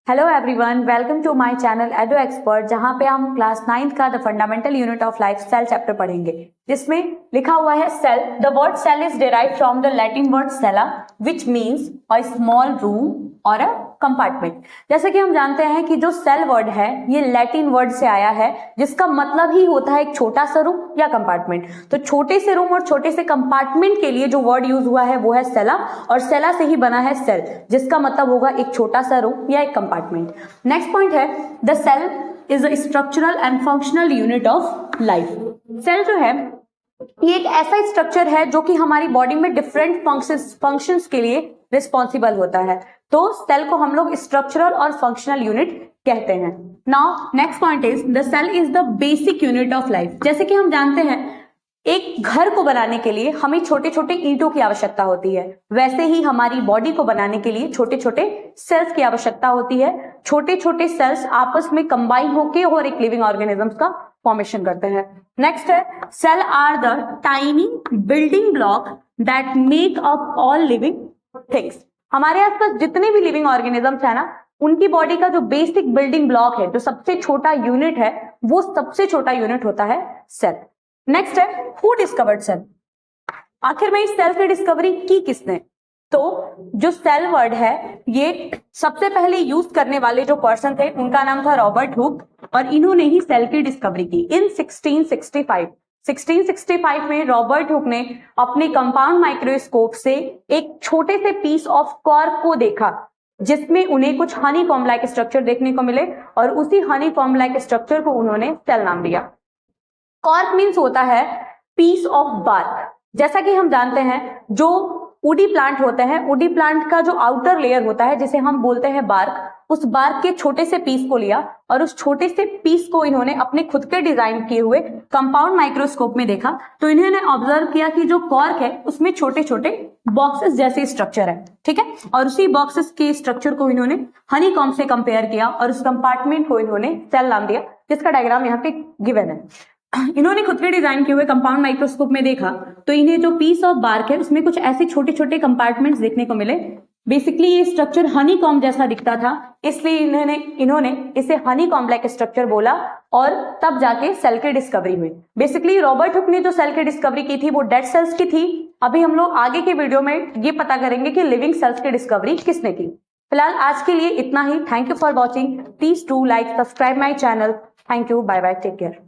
Hello everyone, welcome to my channel Ado Expert, जहां पे हम क्लास 9th का the fundamental unit of life cell chapter पढ़ेंगे, जिसमें लिखा हुआ है cell. The word cell is derived from the Latin word cella which means a small room और अ कंपार्टमेंट। जैसे कि हम जानते हैं कि जो सेल वर्ड है ये लैटिन वर्ड से आया है, जिसका मतलब ही होता है एक छोटा सा रूम या कंपार्टमेंट। तो छोटे से रूम और छोटे से कंपार्टमेंट के लिए जो वर्ड यूज हुआ है वो है सेला, और सेला से ही बना है सेल, जिसका मतलब होगा एक छोटा सा रूम या एक कंपार्टमेंट। नेक्स्ट पॉइंट है the cell is a structural and functional unit of life. Cell जो है ये एक ऐसा स्ट्रक्चर है जो कि हमारी बॉडी में डिफरेंट फंक्शंस के लिए रिस्पॉन्सिबल होता है। तो सेल को हम लोग स्ट्रक्चरल और फंक्शनल यूनिट कहते हैं। Now next point is the cell is the basic unit of life. जैसे कि हम जानते हैं एक घर को बनाने के लिए हमें छोटे छोटे ईंटों की आवश्यकता होती है, वैसे ही हमारी बॉडी को बनाने के लिए छोटे छोटे सेल्स की आवश्यकता होती है। छोटे छोटे सेल्स आपस में कंबाइन होकर और एक लिविंग ऑर्गेनिजम्स का फॉर्मेशन करते हैं। नेक्स्ट है cell are the tiny building block that make up all living things. हमारे आसपास जितने भी लिविंग ऑर्गेनिजम्स है ना, उनकी बॉडी का जो बेसिक बिल्डिंग ब्लॉक है, जो सबसे छोटा यूनिट है, वो सबसे छोटा यूनिट होता है सेल। नेक्स्ट है हु डिस्कवर्ड सेल। आखिर में इस सेल की डिस्कवरी की किसने? तो जो सेल वर्ड है ये सबसे पहले यूज करने वाले जो पर्सन थे उनका नाम था रॉबर्ट हुक, और इन्होंने ही सेल की डिस्कवरी की इन 1665। 1665 में रॉबर्ट हुक ने अपने कंपाउंड माइक्रोस्कोप से एक छोटे से पीस ऑफ कॉर्क को देखा, जिसमें उन्हें कुछ हनी कॉम्ब लाइक स्ट्रक्चर देखने को मिले, और उसी हनी कॉम्ब लाइक स्ट्रक्चर को उन्होंने सेल नाम दिया। कॉर्क मीन्स होता है पीस ऑफ बार्क। जैसा कि हम जानते हैं जो वुडी प्लांट होते हैं, वुडी प्लांट का जो आउटर लेयर होता है जिसे हम बोलते हैं बार्क, उस बार्क के छोटे से पीस को लिया और उस छोटे से पीस को इन्होंने अपने खुद के डिजाइन किए हुए कंपाउंड माइक्रोस्कोप में देखा। तो इन्होंने ऑब्जर्व किया कि जो कॉर्क है उसमें छोटे छोटे बॉक्सेस जैसे स्ट्रक्चर है, ठीक है, और उसी बॉक्सेस के स्ट्रक्चर को इन्होंने हनी कॉम्ब से कंपेयर किया और उस कंपार्टमेंट को इन्होंने सेल नाम दिया, जिसका डायग्राम यहाँ पे गिवन है। इन्होंने खुद के डिजाइन किए हुए कंपाउंड माइक्रोस्कोप में देखा तो इन्हें जो पीस ऑफ बार्क है उसमें कुछ ऐसे छोटे छोटे कंपार्टमेंट्स देखने को मिले। बेसिकली ये स्ट्रक्चर हनी कॉम्ब जैसा दिखता था, इसलिए इन्होंने इसे हनी कॉम्ब लाइक स्ट्रक्चर बोला, और तब जाके सेल की डिस्कवरी हुई। बेसिकली रॉबर्ट हुक ने जो सेल की डिस्कवरी की थी वो डेड सेल्स की थी। अभी हम लोग आगे के वीडियो में ये पता करेंगे कि लिविंग सेल्स की डिस्कवरी किसने की। फिलहाल आज के लिए इतना ही। Thank you for watching. Please do like, subscribe my channel. Thank you, bye bye, take care.